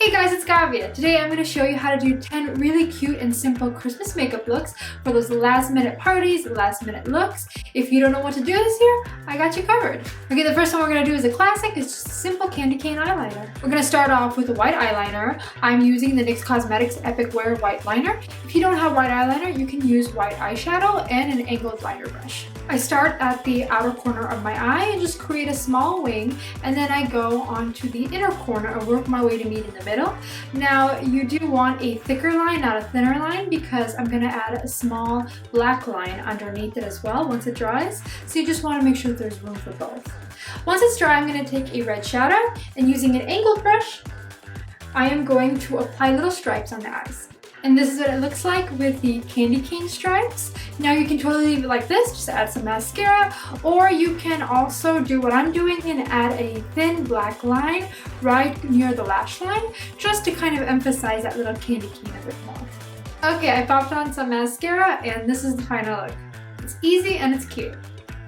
Hey guys, it's Gavia. Today I'm going to show you how to do 10 really cute and simple Christmas makeup looks for those last minute parties, last minute looks. If you don't know what to do this year, I got you covered. Okay, the first one we're going to do is a classic. It's just a simple candy cane eyeliner. We're going to start off with a white eyeliner. I'm using the NYX Cosmetics Epic Wear White Liner. If you don't have white eyeliner, you can use white eyeshadow and an angled liner brush. I start at the outer corner of my eye and just create a small wing, and then I go onto the inner corner and work my way to meet in the middle. Now you do want a thicker line, not a thinner line, because I'm going to add a small black line underneath it as well once it dries. So you just want to make sure that there's room for both. Once it's dry, I'm going to take a red shadow, and using an angled brush, I am going to apply little stripes on the eyes. And this is what it looks like with the candy cane stripes. Now you can totally leave it like this, just add some mascara, or you can also do what I'm doing and add a thin black line right near the lash line, just to kind of emphasize that little candy cane a bit more. Okay, I popped on some mascara and this is the final look. It's easy and it's cute.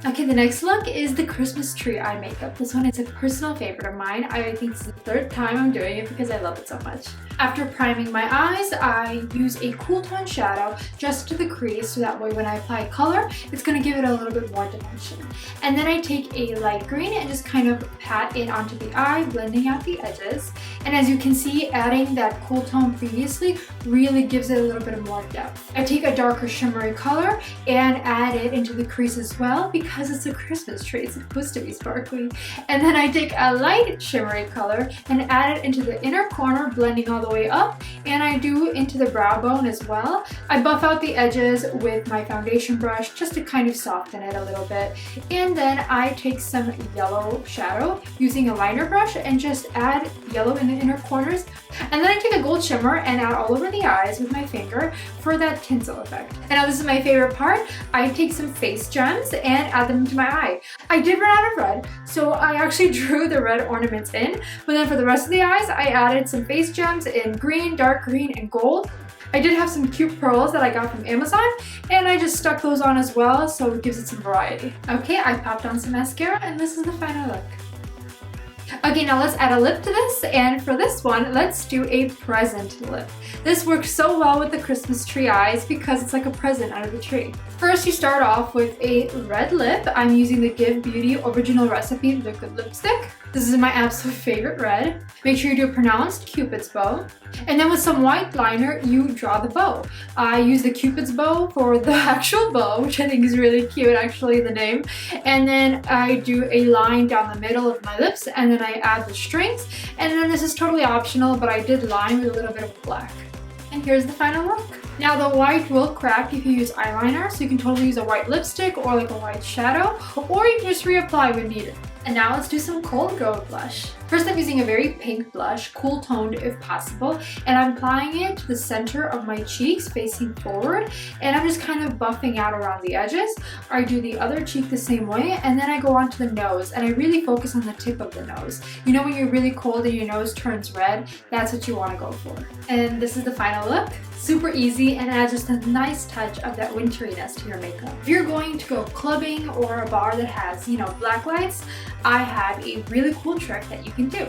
Okay, the next look is the Christmas tree eye makeup. This one is a personal favorite of mine. I think it's the third time I'm doing it because I love it so much. After priming my eyes, I use a cool tone shadow just to the crease, so that way when I apply color, it's going to give it a little bit more dimension. And then I take a light green and just kind of pat it onto the eye, blending out the edges. And as you can see, adding that cool tone previously really gives it a little bit more depth. I take a darker shimmery color and add it into the crease as well, because it's a Christmas tree, it's supposed to be sparkly. And then I take a light shimmery color and add it into the inner corner, blending all the way up, and I do into the brow bone as well. I buff out the edges with my foundation brush just to kind of soften it a little bit. And then I take some yellow shadow using a liner brush and just add yellow in the inner corners. And then I take a gold shimmer and add all over the eyes with my finger for that tinsel effect. And now this is my favorite part. I take some face gems and add them into my eye. I did run out of red, so I actually drew the red ornaments in, but then for the rest of the eyes, I added some face gems in green, dark green, and gold. I did have some cute pearls that I got from Amazon, and I just stuck those on as well, so it gives it some variety. Okay, I popped on some mascara, and this is the final look. Okay, now let's add a lip to this, and for this one, let's do a present lip. This works so well with the Christmas tree eyes because it's like a present under the tree. First, you start off with a red lip. I'm using the Give Beauty Original Recipe Liquid Lipstick. This is my absolute favorite red. Make sure you do a pronounced Cupid's bow. And then with some white liner, you draw the bow. I use the Cupid's bow for the actual bow, which I think is really cute, actually, the name. And then I do a line down the middle of my lips, and then I add the strings. And then this is totally optional, but I did line with a little bit of black. And here's the final look. Now the white will crack if you use eyeliner, so you can totally use a white lipstick or like a white shadow, or you can just reapply when needed. And now let's do some cold gold blush. First, I'm using a very pink blush, cool toned if possible, and I'm applying it to the center of my cheeks facing forward, and I'm just kind of buffing out around the edges. I do the other cheek the same way, and then I go onto the nose, and I really focus on the tip of the nose. You know when you're really cold and your nose turns red? That's what you want to go for. And this is the final look. Super easy and adds just a nice touch of that winteriness to your makeup. If you're going to go clubbing or a bar that has, black lights, I have a really cool trick that you can do.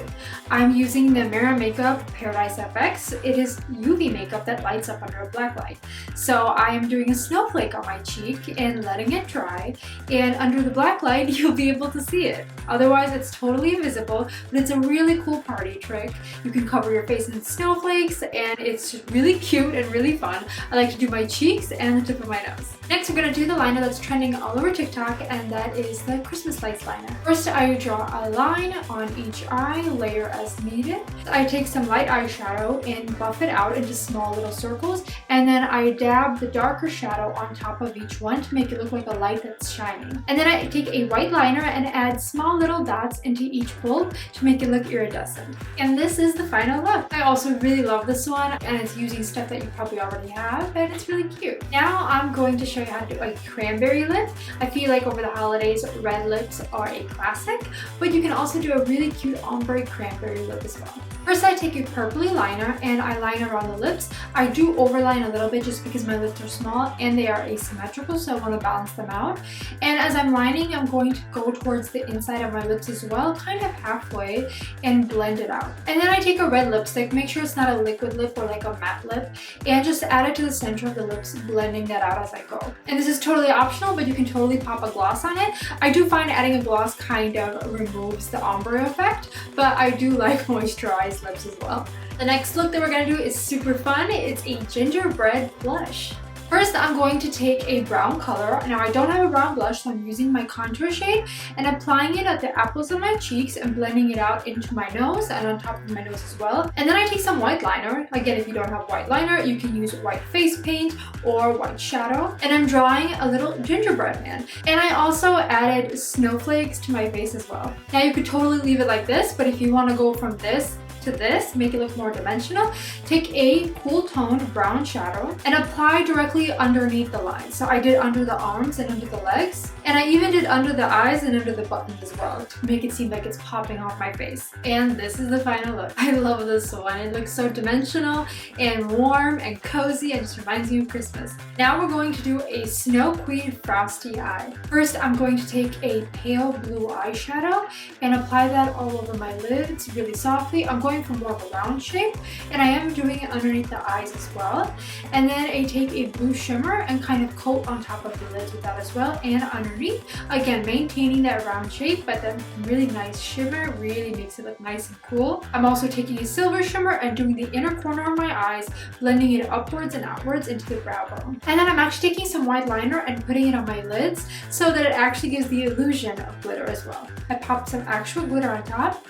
I'm using the Mirror Makeup Paradise FX. It is UV makeup that lights up under a black light. So I am doing a snowflake on my cheek and letting it dry, and under the black light you'll be able to see it. Otherwise it's totally invisible, but it's a really cool party trick. You can cover your face in snowflakes and it's just really cute and really fun. I like to do my cheeks and the tip of my nose. Next, we're going to do the liner that's trending all over TikTok, and that is the Christmas lights liner. First, I draw a line on each eye, layer as needed. I take some light eyeshadow and buff it out into small little circles, and then I dab the darker shadow on top of each one to make it look like a light that's shining. And then I take a white liner and add small little dots into each bulb to make it look iridescent. And this is the final look. I also really love this one, and it's using stuff that you probably already have, and it's really cute. Now I'm going to show you how to do a cranberry lip. I feel like over the holidays, red lips are a classic, but you can also do a really cute ombre cranberry lip as well. First, I take a purpley liner and I line around the lips. I do overline a little bit just because my lips are small and they are asymmetrical, so I want to balance them out. And as I'm lining, I'm going to go towards the inside of my lips as well, kind of halfway, and blend it out. And then I take a red lipstick, make sure it's not a liquid lip or like a matte lip, and just add it to the center of the lips, blending that out as I go. And this is totally optional, but you can totally pop a gloss on it. I do find adding a gloss kind of removes the ombre effect, but I do like moisturized lips as well. The next look that we're going to do is super fun. It's a gingerbread blush. First, I'm going to take a brown color. Now, I don't have a brown blush, so I'm using my contour shade and applying it at the apples of my cheeks and blending it out into my nose and on top of my nose as well. And then I take some white liner. Again, if you don't have white liner, you can use white face paint or white shadow. And I'm drawing a little gingerbread man. And I also added snowflakes to my face as well. Now, you could totally leave it like this, but if you want to go from this to this, make it look more dimensional, take a cool toned brown shadow and apply directly underneath the line. So I did under the arms and under the legs, and I even did under the eyes and under the buttons as well to make it seem like it's popping off my face. And this is the final look. I love this one. It looks so dimensional and warm and cozy and just reminds me of Christmas. Now we're going to do a Snow Queen Frosty eye. First, I'm going to take a pale blue eyeshadow and apply that all over my lids really softly. I'm going for more of a round shape, and I am doing it underneath the eyes as well. And then I take a blue shimmer and kind of coat on top of the lids with that as well and underneath. Again, maintaining that round shape, but that really nice shimmer really makes it look nice and cool. I'm also taking a silver shimmer and doing the inner corner of my eyes, blending it upwards and outwards into the brow bone. And then I'm actually taking some white liner and putting it on my lids so that it actually gives the illusion of glitter as well. I popped some actual glitter on top.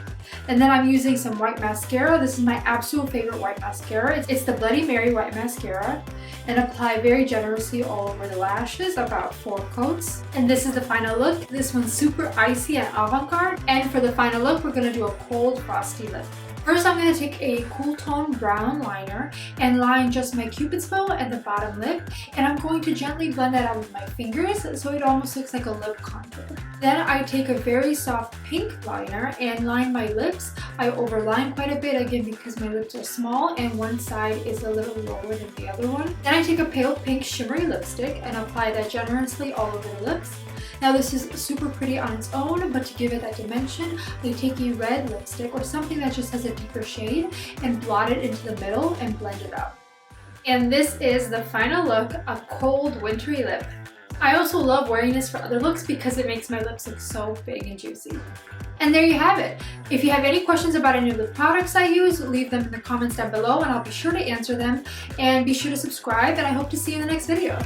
And then I'm using some white mascara. This is my absolute favorite white mascara. It's the Bloody Mary white mascara, and apply very generously all over the lashes, about 4 coats. And this is the final look. This one's super icy and avant-garde. And for the final look, we're gonna do a cold frosty lip. First, I'm going to take a cool tone brown liner and line just my cupid's bow and the bottom lip, and I'm going to gently blend that out with my fingers so it almost looks like a lip contour. Then I take a very soft pink liner and line my lips. I overline quite a bit, again because my lips are small and one side is a little lower than the other one. Then I take a pale pink shimmery lipstick and apply that generously all over the lips. Now this is super pretty on its own, but to give it that dimension, I take a red lipstick or something that just has a deeper shade and blot it into the middle and blend it out. And this is the final look, a cold wintry lip. I also love wearing this for other looks because it makes my lips look so big and juicy. And there you have it. If you have any questions about any of the products I use, leave them in the comments down below and I'll be sure to answer them. And be sure to subscribe, and I hope to see you in the next video.